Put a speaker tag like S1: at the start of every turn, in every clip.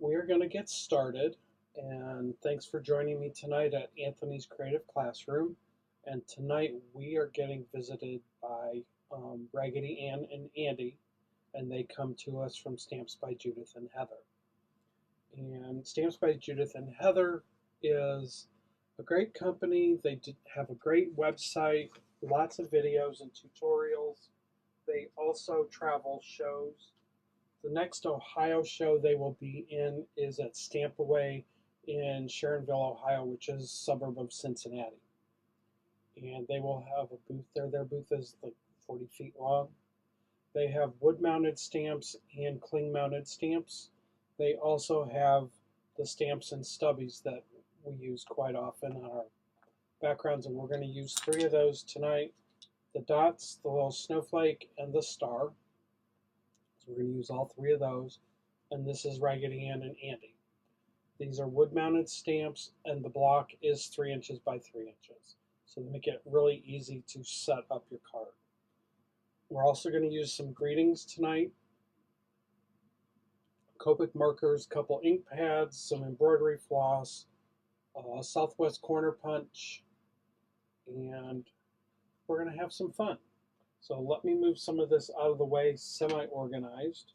S1: we're going to get started, and thanks for joining me tonight at Anthony's Creative Classroom. And tonight we are getting visited by Raggedy Ann and Andy, and they come to us from Stamps by Judith and Heather. And Stamps by Judith and Heather is a great company. They have a great website, lots of videos and tutorials. They also travel shows. The next Ohio show they will be in is at Stamp Away in Sharonville, Ohio, which is a suburb of Cincinnati. And they will have a booth there. Their booth is like 40 feet long. They have wood-mounted stamps and cling-mounted stamps. They also have the stamps and stubbies that we use quite often on our backgrounds, and we're going to use 3 of those tonight. The dots, the little snowflake, and the star. So we're going to use all 3 of those. And this is Raggedy Ann and Andy. These are wood-mounted stamps, and the block is 3 inches by 3 inches. So they make it really easy to set up your card. We're also going to use some greetings tonight. Copic markers, couple ink pads, some embroidery floss, Southwest corner punch, and we're going to have some fun. So let me move some of this out of the way, semi-organized,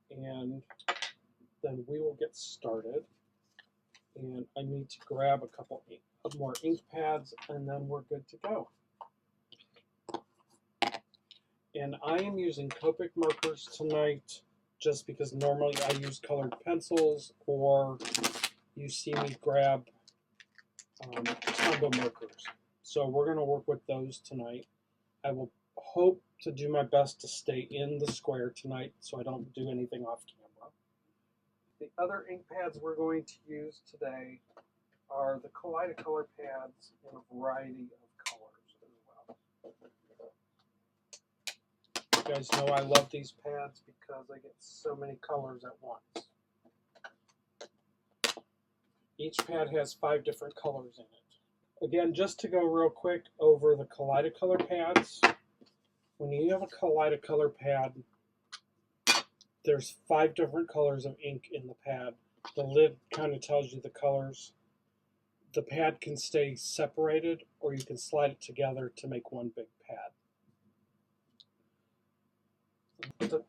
S1: and then we will get started. And I need to grab a couple of more ink pads, and then we're good to go. And I am using Copic markers tonight just because normally I use colored pencils, or you see me grab combo markers. So we're going to work with those tonight. I will hope to do my best to stay in the square tonight so I don't do anything off camera. The other ink pads we're going to use today are the Kaleidacolor pads in a variety of colors as well. You guys know I love these pads because I get so many colors at once. Each pad has 5 different colors in it. Again, just to go real quick over the Kaleidacolor pads, when you have a Kaleidacolor pad, there's 5 different colors of ink in the pad. The lid kind of tells you the colors. The pad can stay separated, or you can slide it together to make one big pad.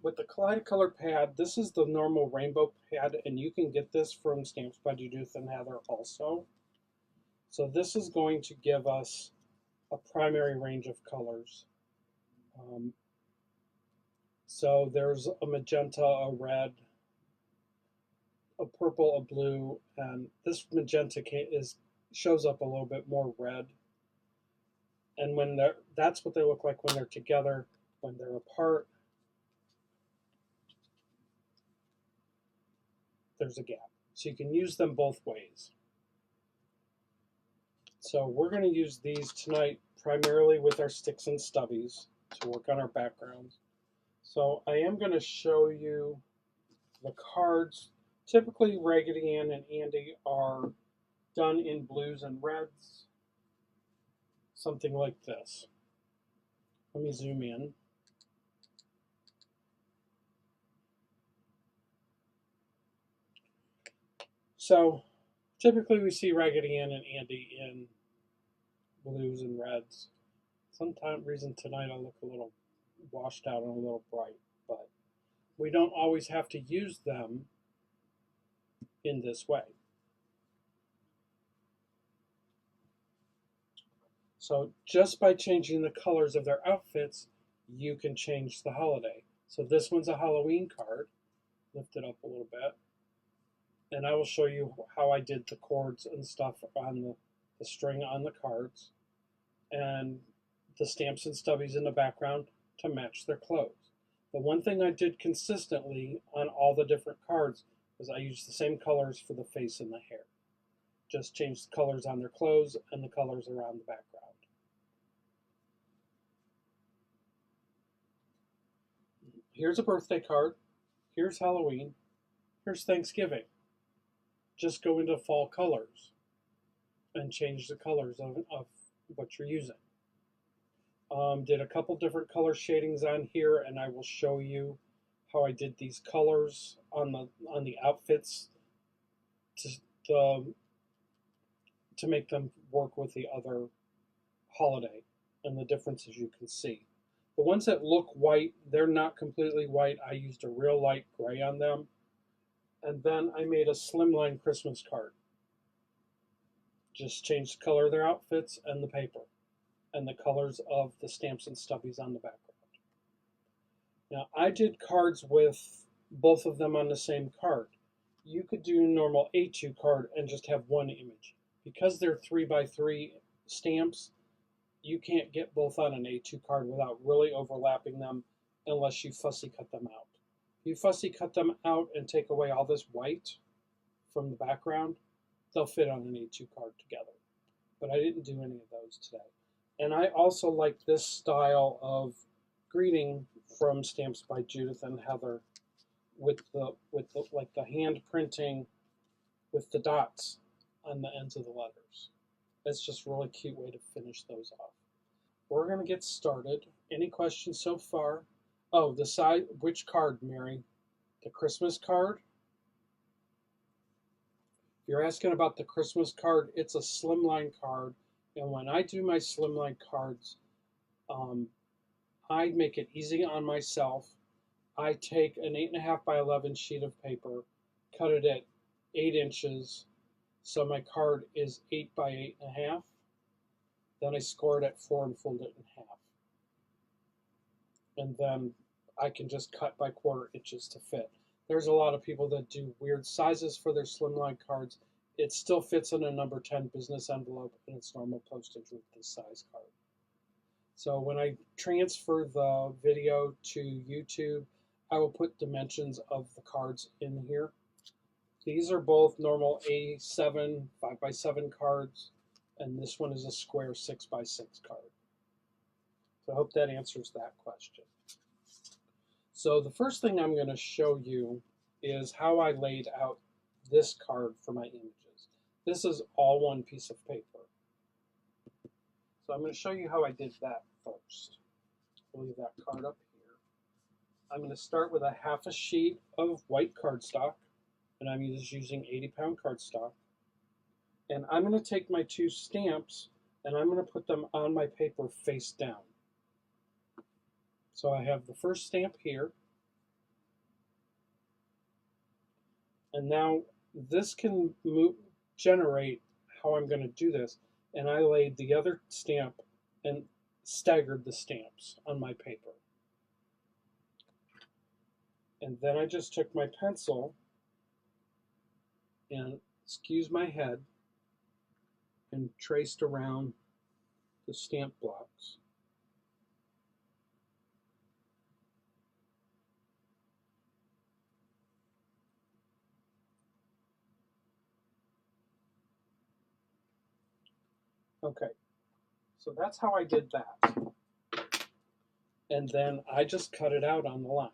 S1: With the Kaleidacolor pad, this is the normal rainbow pad, and you can get this from Stamps by Judith and Heather also. So this is going to give us a primary range of colors. So there's a magenta, a red, a purple, a blue, and this magenta shows up a little bit more red. And when that's what they look like when they're together. When they're apart, there's a gap. So you can use them both ways. So we're going to use these tonight primarily with our sticks and stubbies to work on our backgrounds. So I am going to show you the cards. Typically Raggedy Ann and Andy are done in blues and reds, something like this. Let me zoom in. So typically we see Raggedy Ann and Andy in blues and reds. Some reason tonight I look a little washed out and a little bright, but we don't always have to use them in this way. So just by changing the colors of their outfits, you can change the holiday. So this one's a Halloween card. Lift it up a little bit. And I will show you how I did the cords and stuff on the string on the cards, and the stamps and stubbies in the background to match their clothes. The one thing I did consistently on all the different cards was I used the same colors for the face and the hair. Just changed the colors on their clothes and the colors around the background. Here's a birthday card. Here's Halloween. Here's Thanksgiving. Just go into fall colors and change the colors of what you're using. Did a couple different color shadings on here, and I will show you how I did these colors on the outfits to, to, to make them work with the other holiday and the differences you can see. The ones that look white, they're not completely white. I used a real light gray on them. And then I made a slimline Christmas card. Just changed the color of their outfits and the paper and the colors of the stamps and stubbies on the background. Now I did cards with both of them on the same card. You could do a normal A2 card and just have one image. Because they're 3x3 stamps, you can't get both on an A2 card without really overlapping them unless you fussy cut them out. If you fussy cut them out and take away all this white from the background, they'll fit on an A2 card together. But I didn't do any of those today. And I also like this style of greeting from Stamps by Judith and Heather with the like the hand printing with the dots on the ends of the letters. It's just a really cute way to finish those off. We're going to get started. Any questions so far? Oh, the size, which card, Mary? The Christmas card? If you're asking about the Christmas card, it's a slimline card. And when I do my slimline cards, I make it easy on myself. I take an 8.5 by 11 sheet of paper, cut it at 8 inches, so my card is 8 by 8.5. Then I score it at 4 and fold it in half. And then I can just cut by 1/4 inches to fit. There's a lot of people that do weird sizes for their slimline cards. It still fits in a number 10 business envelope and it's normal postage with this size card. So when I transfer the video to YouTube, I will put dimensions of the cards in here. These are both normal A7 5x7 cards, and this one is a square 6x6 card. So I hope that answers that question. So the first thing I'm going to show you is how I laid out this card for my images. This is all one piece of paper. So I'm going to show you how I did that first. I'll leave that card up here. I'm going to start with a 1/2 sheet of white cardstock, and I'm just using 80-pound cardstock. And I'm going to take my 2 stamps and I'm going to put them on my paper face down. So I have the first stamp here. And now this can generate how I'm going to do this. And I laid the other stamp and staggered the stamps on my paper. And then I just took my pencil and excuse my head and traced around the stamp blocks. Okay, so that's how I did that. And then I just cut it out on the lines.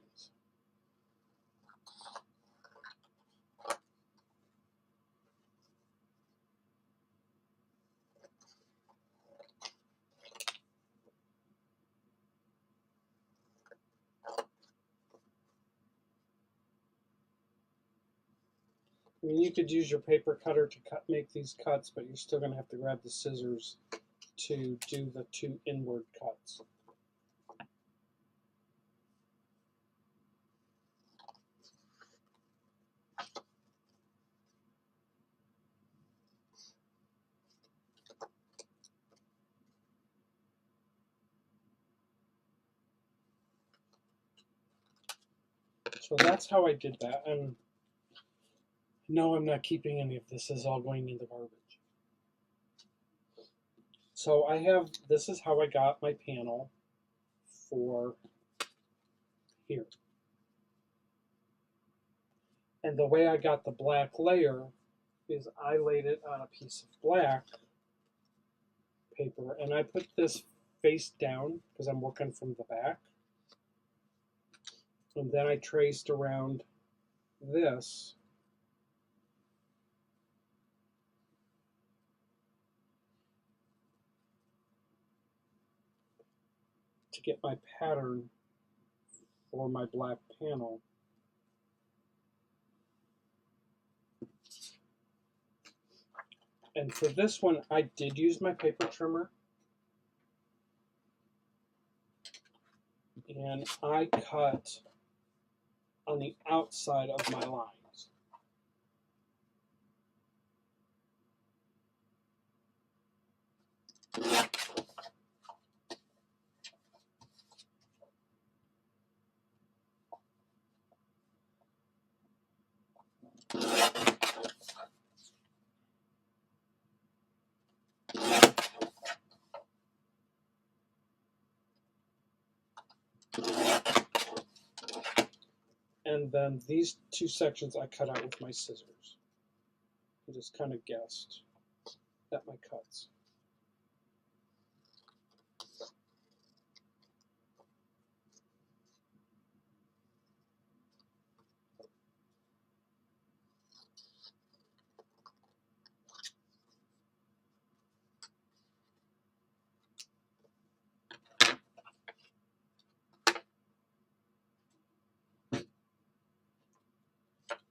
S1: I mean, you could use your paper cutter to make these cuts, but you're still going to have to grab the scissors to do the 2 inward cuts. So that's how I did that. And no, I'm not keeping any of this. This is all going in the garbage. So I have, this is how I got my panel for here. And the way I got the black layer is I laid it on a piece of black paper and I put this face down because I'm working from the back. And then I traced around this to get my pattern for my black panel. And for this one, I did use my paper trimmer. And I cut on the outside of my lines. And then these two sections I cut out with my scissors. I just kind of guessed at my cuts.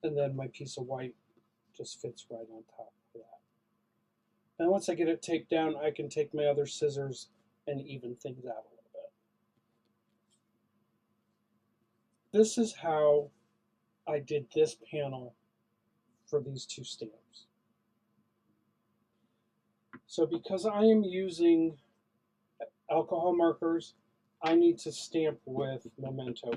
S1: And then my piece of white just fits right on top of that. And once I get it taped down, I can take my other scissors and even things out a little bit. This is how I did this panel for these two stamps. So because I am using alcohol markers, I need to stamp with Memento.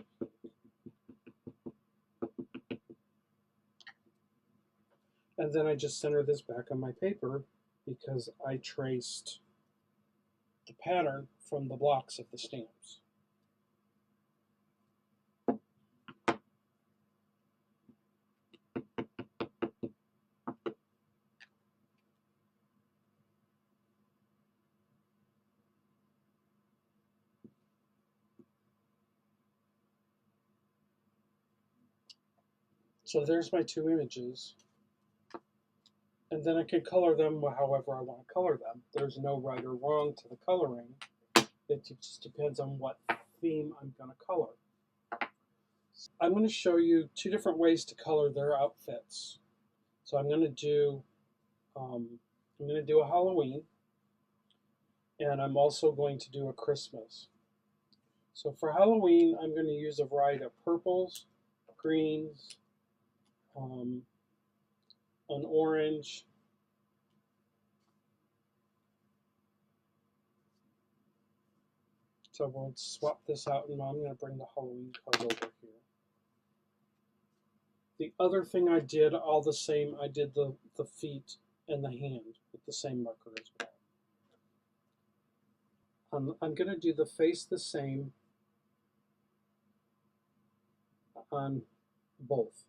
S1: And then I just center this back on my paper because I traced the pattern from the blocks of the stamps. So there's my two images. And then I can color them however I want to color them. There's no right or wrong to the coloring. It just depends on what theme I'm going to color. I'm going to show you two different ways to color their outfits. So I'm going to do a Halloween, and I'm also going to do a Christmas. So for Halloween, I'm going to use a variety of purples, greens, an orange, so we'll swap this out, and I'm going to bring the Halloween card over here. The other thing I did, all the same, I did the feet and the hand with the same marker as well. I'm going to do the face the same on both.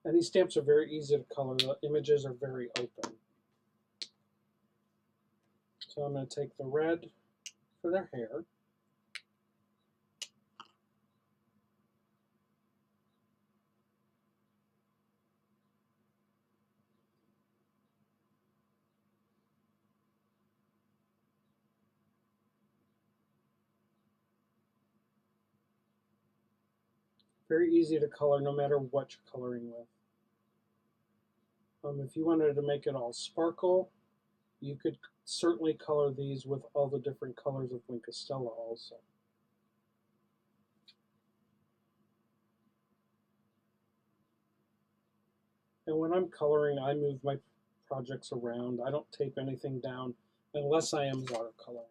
S1: And these stamps are very easy to color. The images are very open. So I'm going to take the red for their hair. Very easy to color no matter what you're coloring with. If you wanted to make it all sparkle, you could certainly color these with all the different colors of Winkostella also. And when I'm coloring, I move my projects around. I don't tape anything down unless I am watercoloring.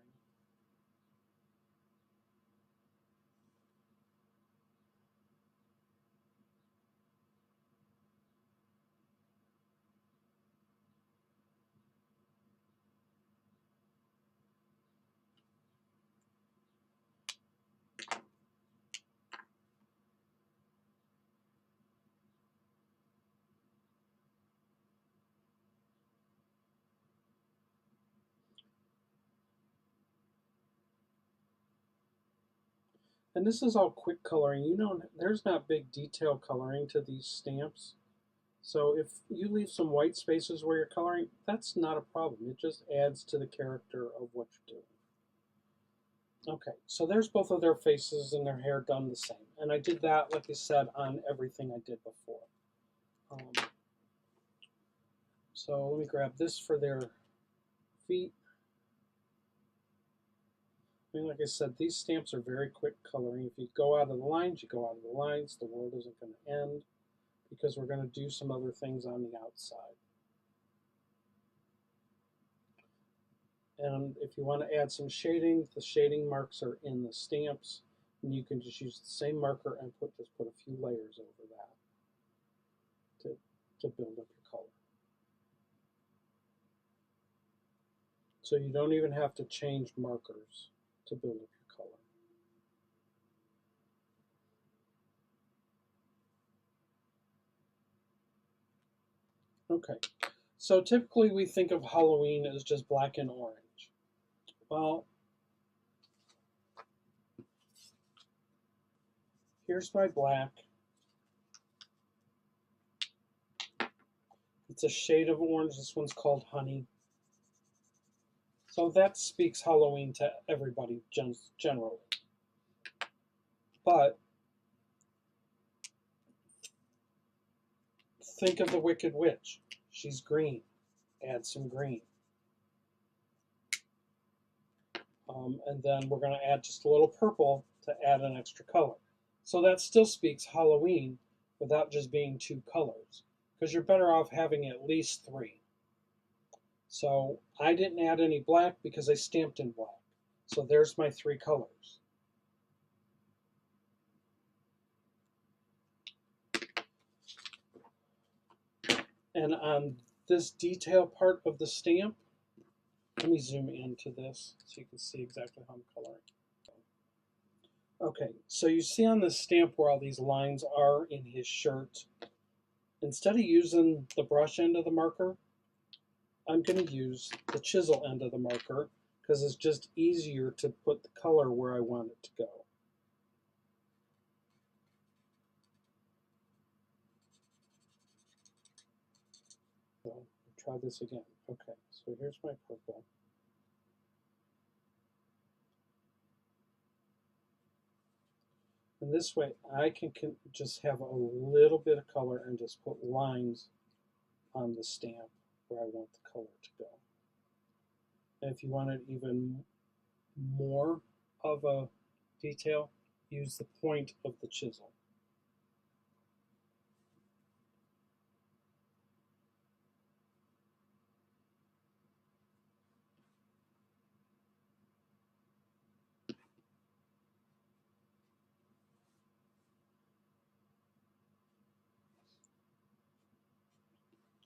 S1: And this is all quick coloring. You know, there's not big detail coloring to these stamps. So if you leave some white spaces where you're coloring, that's not a problem. It just adds to the character of what you're doing. Okay, so there's both of their faces and their hair done the same. And I did that, like I said, on everything I did before. So let me grab this for their feet. I mean, like I said, these stamps are very quick coloring. If you go out of the lines, you go out of the lines. The world isn't going to end because we're going to do some other things on the outside. And if you want to add some shading, the shading marks are in the stamps, and you can just use the same marker and just put a few layers over that to build up your color. So you don't even have to change markers to build up your color. Okay, so typically we think of Halloween as just black and orange. Well, here's my black. It's a shade of orange. This one's called Honey. So that speaks Halloween to everybody generally. But think of the Wicked Witch. She's green. Add some green. And then we're going to add just a little purple to add an extra color. So that still speaks Halloween without just being two colors, because you're better off having at least three. So I didn't add any black because I stamped in black. So there's my three colors. And on this detail part of the stamp, let me zoom into this so you can see exactly how I'm coloring. Okay, so you see on this stamp where all these lines are in his shirt. Instead of using the brush end of the marker, I'm going to use the chisel end of the marker because it's just easier to put the color where I want it to go. So I'll try this again. Okay, so here's my purple. And this way I can just have a little bit of color and just put lines on the stamp where I want the color to go. And if you wanted even more of a detail, use the point of the chisel.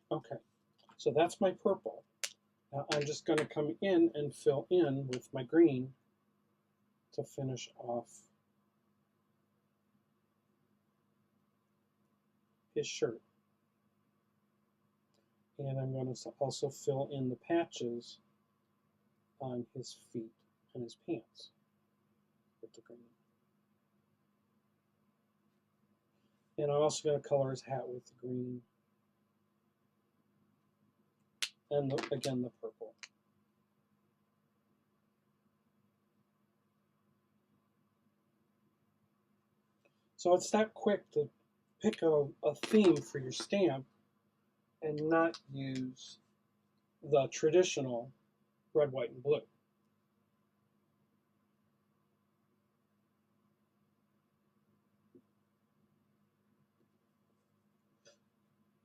S1: Okay, so that's my purple. Now I'm just going to come in and fill in with my green to finish off his shirt. And I'm going to also fill in the patches on his feet and his pants with the green. And I'm also going to color his hat with the green. And again, the purple. So it's that quick to pick a theme for your stamp and not use the traditional red, white, and blue.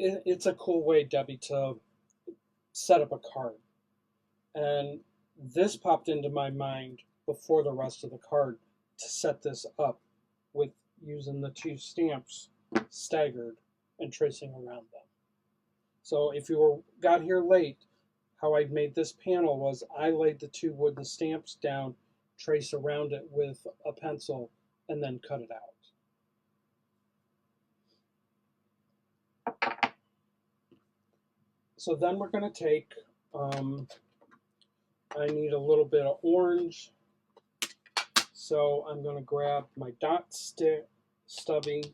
S1: It's a cool way, Debbie, to set up a card. And this popped into my mind before the rest of the card to set this up with using the two stamps staggered and tracing around them. So if you got here late, how I made this panel was I laid the two wooden stamps down, trace around it with a pencil, and then cut it out. So then we're going to take, I need a little bit of orange. So I'm going to grab my dot stick, Stubby,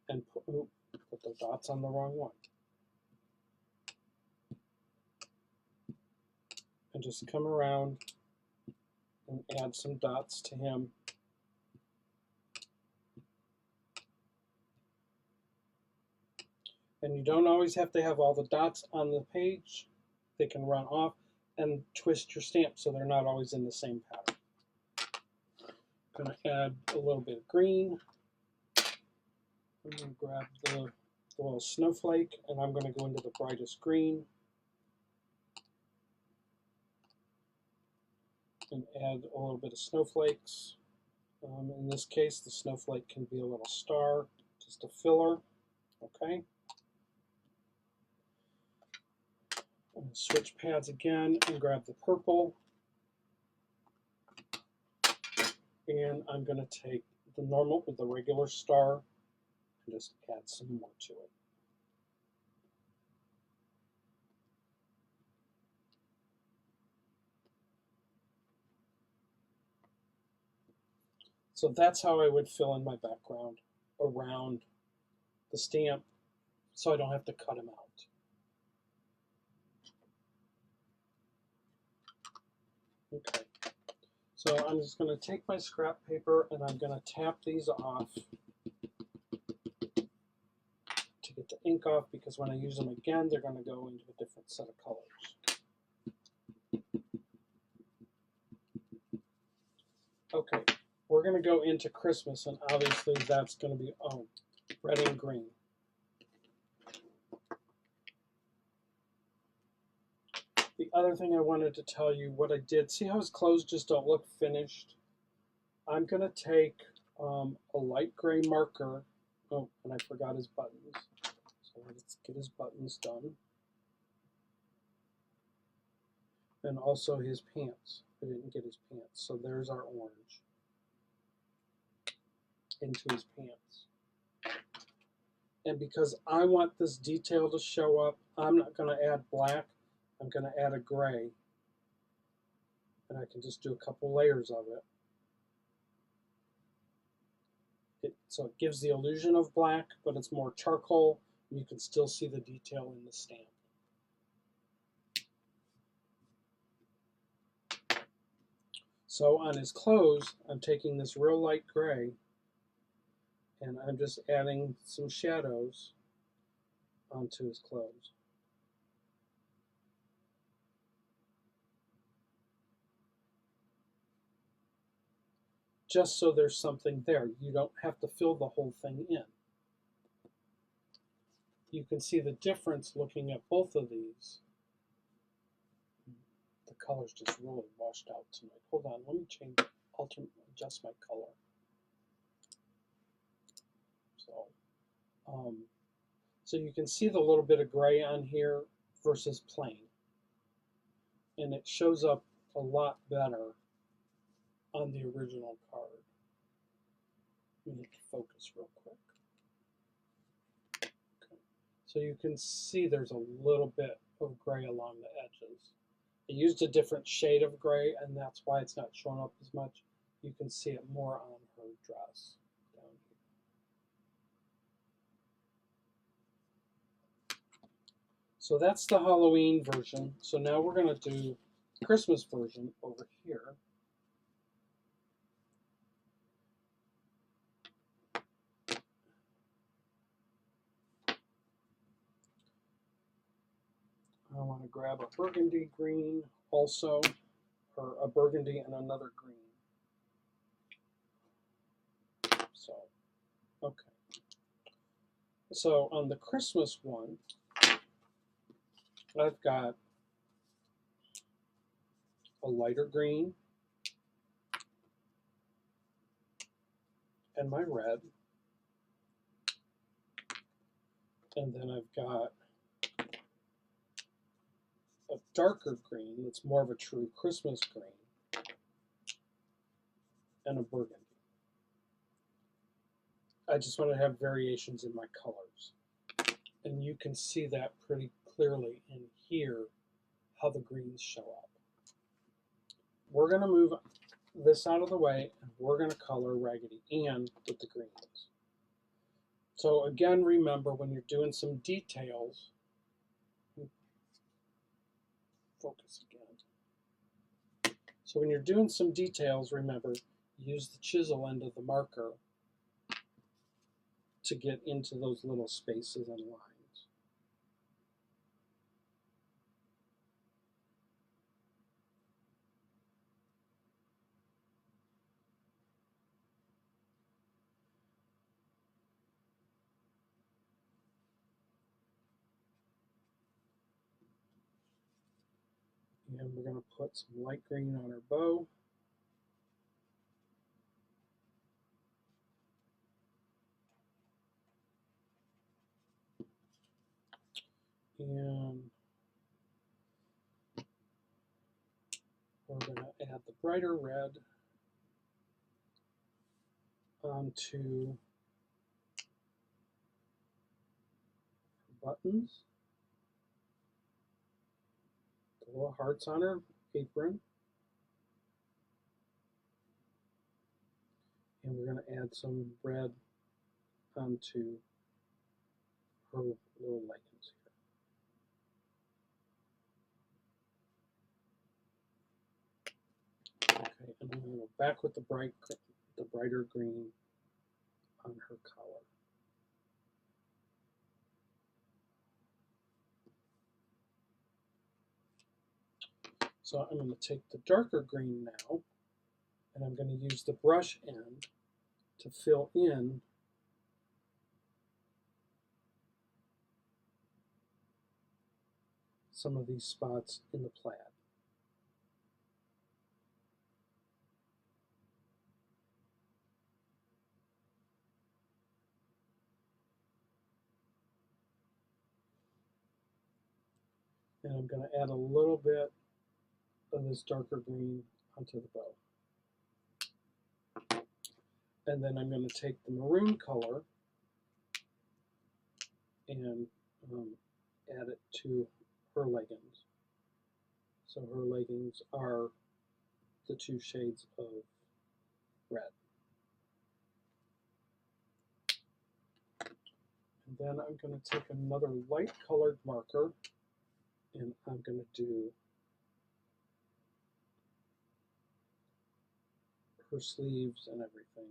S1: and put the dots on the wrong one. And just come around and add some dots to him. And you don't always have to have all the dots on the page. They can run off, and twist your stamp so they're not always in the same pattern. I'm going to add a little bit of green. I'm going to grab the little snowflake, and I'm going to go into the brightest green and add a little bit of snowflakes. In this case, the snowflake can be a little star, just a filler. Okay. I'm going to switch pads again and grab the purple. And I'm going to take the normal with the regular star and just add some more to it. So that's how I would fill in my background around the stamp so I don't have to cut them out. Okay, so I'm just going to take my scrap paper and I'm going to tap these off to get the ink off, because when I use them again, they're going to go into a different set of colors. Okay, we're going to go into Christmas, and obviously that's going to be red and green. The other thing I wanted to tell you, what I did, see how his clothes just don't look finished? I'm going to take a light gray marker. Oh, and I forgot his buttons. So let's get his buttons done. And also his pants. I didn't get his pants. So there's our orange into his pants. And because I want this detail to show up, I'm not going to add black. I'm going to add a gray. And I can just do a couple layers of it. So it gives the illusion of black, but it's more charcoal, and you can still see the detail in the stamp. So on his clothes, I'm taking this real light gray, and I'm just adding some shadows onto his clothes. Just so there's something there. You don't have to fill the whole thing in. You can see the difference looking at both of these. The color's just really washed out tonight. Hold on, let me adjust my color. So you can see the little bit of gray on here versus plain. And it shows up a lot better on the original card. Let me focus real quick. Okay. So you can see there's a little bit of gray along the edges. I used a different shade of gray, and that's why it's not showing up as much. You can see it more on her dress down here. So that's the Halloween version. So now we're going to do the Christmas version over here. I want to grab a burgundy green also, or a burgundy and another green. So, okay. So on the Christmas one, I've got a lighter green and my red. And then I've got a darker green that's more of a true Christmas green, and a burgundy. I just want to have variations in my colors. And you can see that pretty clearly in here, how the greens show up. We're going to move this out of the way, and we're going to color Raggedy Ann with the greens. So again, remember when you're doing some details, focus again. So when you're doing some details, remember, use the chisel end of the marker to get into those little spaces and lines. And we're going to put some light green on our bow. And we're going to add the brighter red onto buttons, the little hearts on her apron, and we're going to add some red onto her little leggings here. Okay, and I'm going to go back with the brighter green on her collar. So I'm going to take the darker green now, and I'm going to use the brush end to fill in some of these spots in the plaid. And I'm going to add a little bit of this darker green onto the bow. And then I'm going to take the maroon color and add it to her leggings. So her leggings are the two shades of red. And then I'm going to take another light colored marker and I'm going to do her sleeves and everything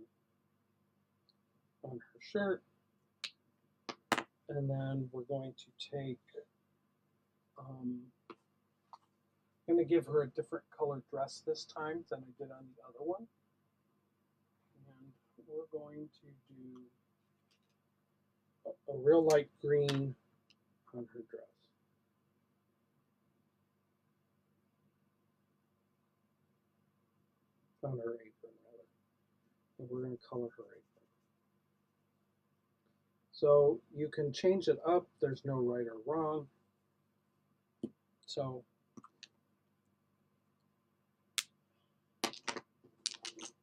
S1: on her shirt. And then we're going to take, I'm going to give her a different colored dress this time than I did on the other one. And we're going to do a real light green on her dress. On her apron, rather. And we're going to color her apron. So you can change it up. There's no right or wrong. So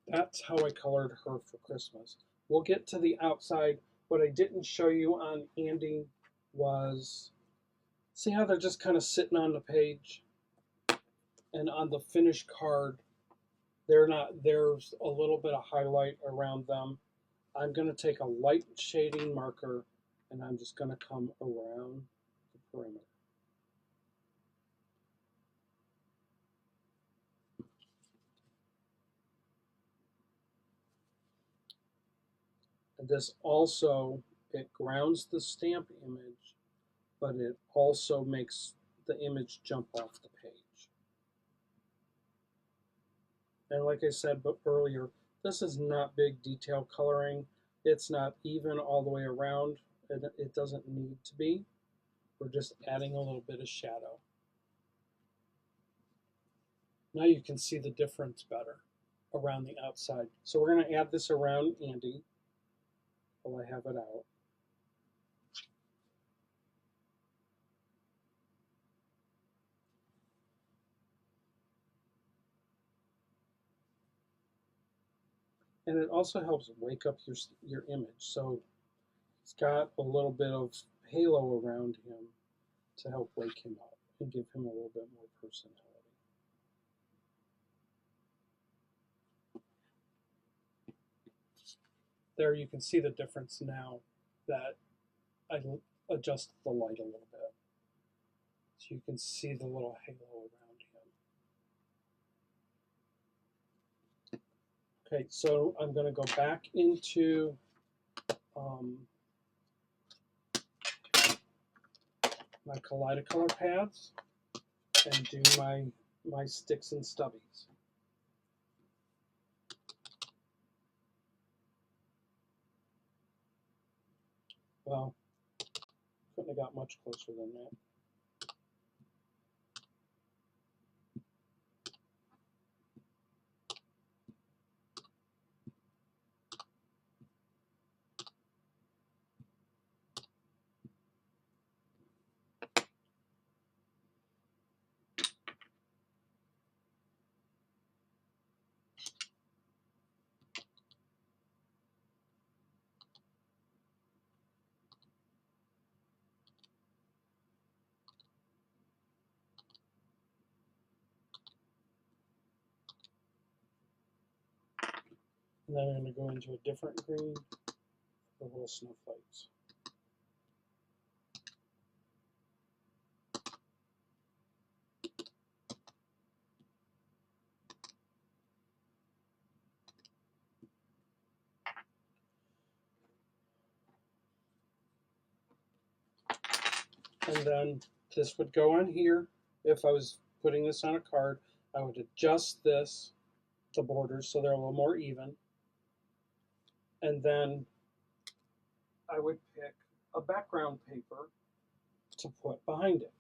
S1: that's how I colored her for Christmas. We'll get to the outside. What I didn't show you on Andy was, see how they're just kind of sitting on the page? And on the finished card, there's a little bit of highlight around them. I'm going to take a light shading marker and I'm just going to come around the perimeter. And this also, it grounds the stamp image, but it also makes the image jump off the page. And like I said earlier, this is not big detail coloring. It's not even all the way around. It doesn't need to be. We're just adding a little bit of shadow. Now you can see the difference better around the outside. So we're going to add this around Andy while I have it out. And it also helps wake up your image. So it's got a little bit of halo around him to help wake him up and give him a little bit more personality. There you can see the difference now that I adjust the light a little bit. So you can see the little halo around him. Okay, so I'm going to go back into my Kaleidacolor pads and do my sticks and stubbies. Well, couldn't have got much closer than that. And then I'm going to go into a different green for the little snowflakes. And then this would go on here. If I was putting this on a card, I would adjust this, the borders, so they're a little more even. And then I would pick a background paper to put behind it.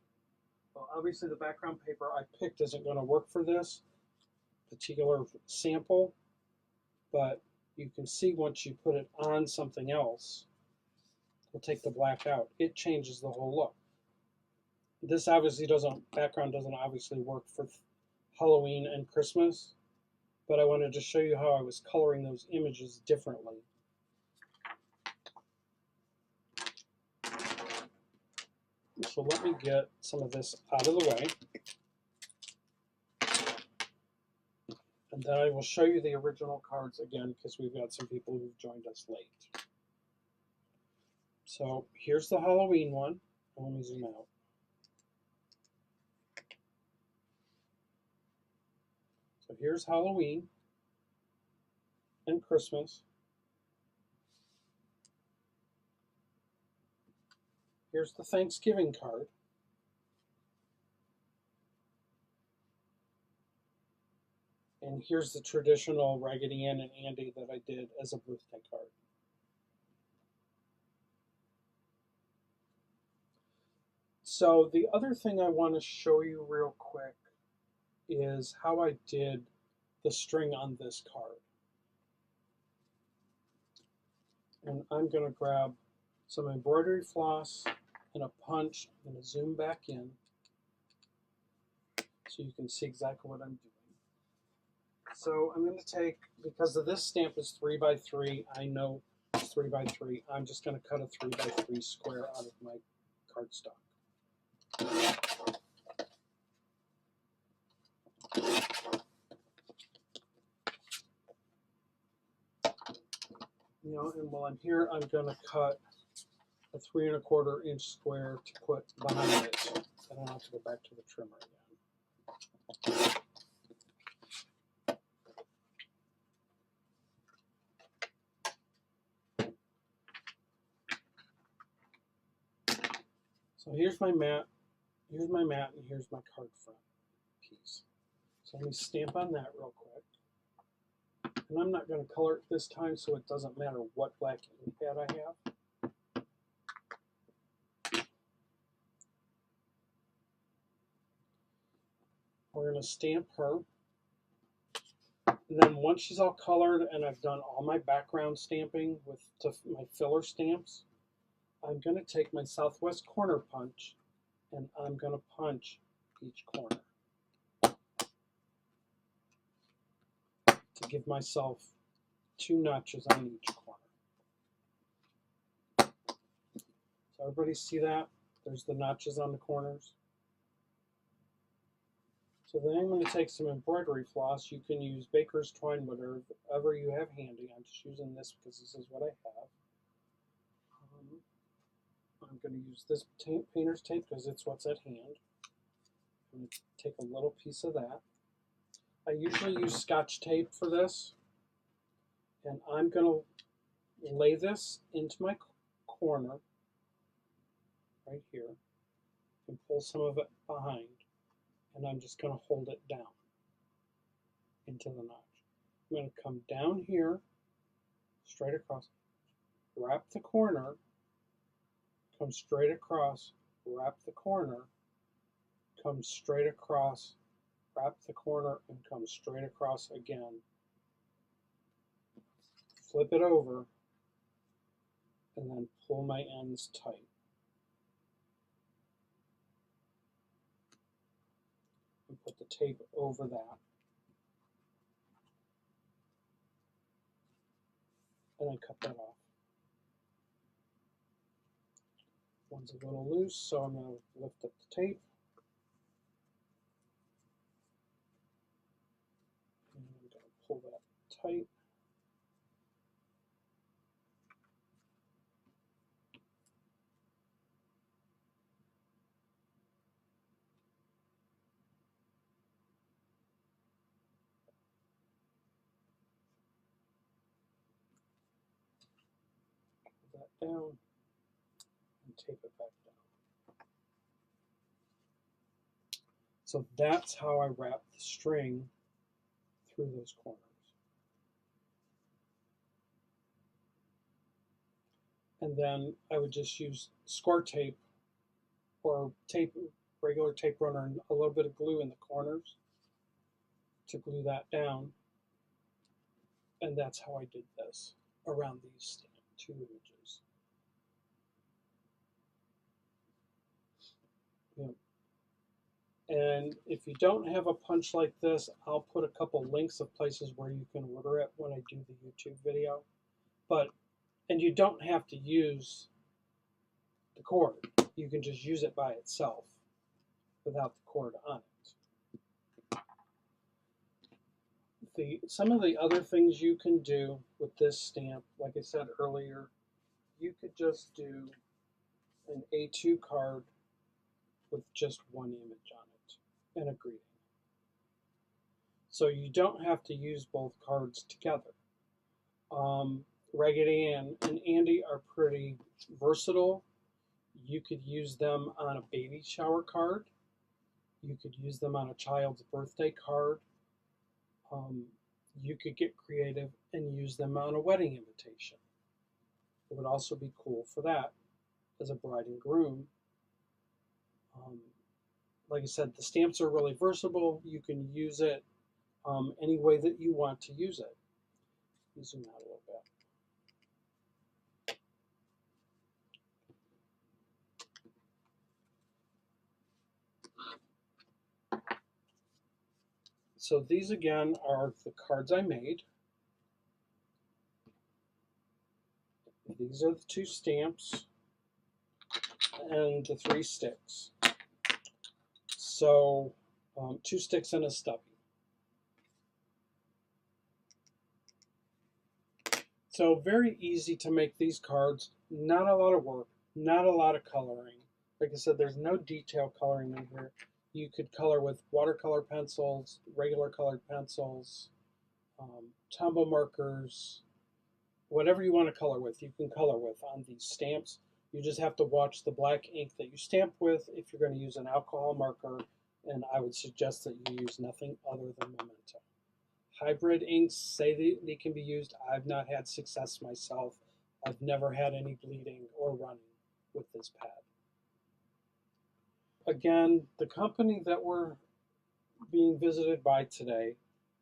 S1: Well, obviously the background paper I picked isn't going to work for this particular sample, but you can see once you put it on something else, we'll take the black out, it changes the whole look. This obviously background doesn't obviously work for Halloween and Christmas, but I wanted to show you how I was coloring those images differently. So let me get some of this out of the way, and then I will show you the original cards again because we've got some people who've joined us late. So here's the Halloween one. Let me zoom out. So here's Halloween and Christmas. Here's the Thanksgiving card. And here's the traditional Raggedy Ann and Andy that I did as a birthday card. So the other thing I want to show you real quick is how I did the string on this card. And I'm going to grab some embroidery floss and a punch. I'm going to zoom back in so you can see exactly what I'm doing. So I'm going to take, because of this stamp is 3x3, I know it's 3x3, I'm just going to cut a 3x3 square out of my cardstock. And while I'm here, I'm going to cut a 3 1/4 inch square to put behind it. I don't have to go back to the trimmer again. So here's my mat, and here's my card front piece. So let me stamp on that real quick. And I'm not going to color it this time, so it doesn't matter what black ink pad I have. We're going to stamp her. And then once she's all colored and I've done all my background stamping with my filler stamps, I'm going to take my Southwest corner punch and I'm going to punch each corner to give myself 2 notches on each corner. So everybody see that? There's the notches on the corners. So then I'm going to take some embroidery floss. You can use baker's twine, whatever you have handy. I'm just using this because this is what I have. I'm going to use this painter's tape because it's what's at hand. I'm going to take a little piece of that. I usually use Scotch tape for this. And I'm going to lay this into my corner right here and pull some of it behind. And I'm just going to hold it down into the notch. I'm going to come down here, straight across, wrap the corner, come straight across, wrap the corner, come straight across, wrap the corner, and come straight across again. Flip it over, and then pull my ends tight. And put the tape over that. And then cut that off. One's a little loose, so I'm going to lift up the tape. And I'm going to pull that tight. down and tape it back down. So that's how I wrap the string through those corners. And then I would just use score tape or tape, regular tape runner, and a little bit of glue in the corners to glue that down. And that's how I did this around these two images. Yeah. And if you don't have a punch like this, I'll put a couple links of places where you can order it when I do the YouTube video. And you don't have to use the cord. You can just use it by itself without the cord on it. Some of the other things you can do with this stamp, like I said earlier, you could just do an A2 card with just one image on it and a greeting. So you don't have to use both cards together. Raggedy Ann and Andy are pretty versatile. You could use them on a baby shower card. You could use them on a child's birthday card. You could get creative and use them on a wedding invitation. It would also be cool for that as a bride and groom. Like I said, the stamps are really versatile. You can use it any way that you want to use it. Let me zoom out a little bit. So these again are the cards I made. These are the 2 stamps and the 3 sticks. So 2 sticks and a stubby. So very easy to make these cards. Not a lot of work, not a lot of coloring. Like I said, there's no detail coloring in here. You could color with watercolor pencils, regular colored pencils, Tombow markers, whatever you want to color with, you can color with on these stamps. You just have to watch the black ink that you stamp with if you're going to use an alcohol marker, and I would suggest that you use nothing other than Memento. Hybrid inks say they can be used. I've not had success myself. I've never had any bleeding or running with this pad. Again, the company that we're being visited by today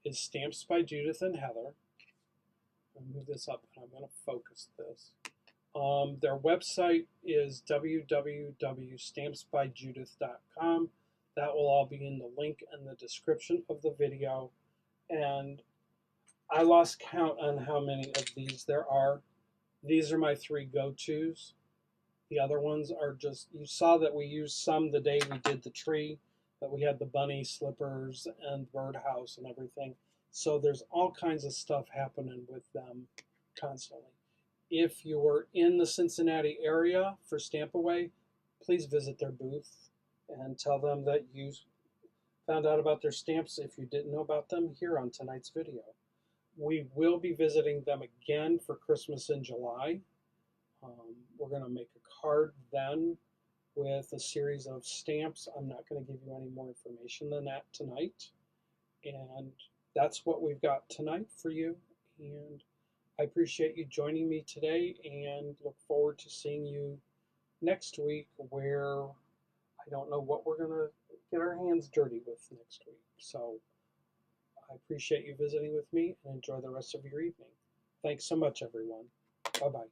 S1: is Stamps by Judith and Heather. I'll move this up and I'm going to focus this. Their website is www.stampsbyjudith.com. That will all be in the link in the description of the video. And I lost count on how many of these there are. These are my 3 go-tos. The other ones are just, you saw that we used some the day we did the tree, that we had the bunny slippers and birdhouse and everything. So there's all kinds of stuff happening with them constantly. If you're in the Cincinnati area for Stamp Away, please visit their booth and tell them that you found out about their stamps if you didn't know about them here on tonight's video. We will be visiting them again for Christmas in July. We're going to make a card then with a series of stamps. I'm not going to give you any more information than that tonight. And that's what we've got tonight for you. And I appreciate you joining me today and look forward to seeing you next week, where I don't know what we're going to get our hands dirty with next week. So I appreciate you visiting with me and enjoy the rest of your evening. Thanks so much, everyone. Bye-bye.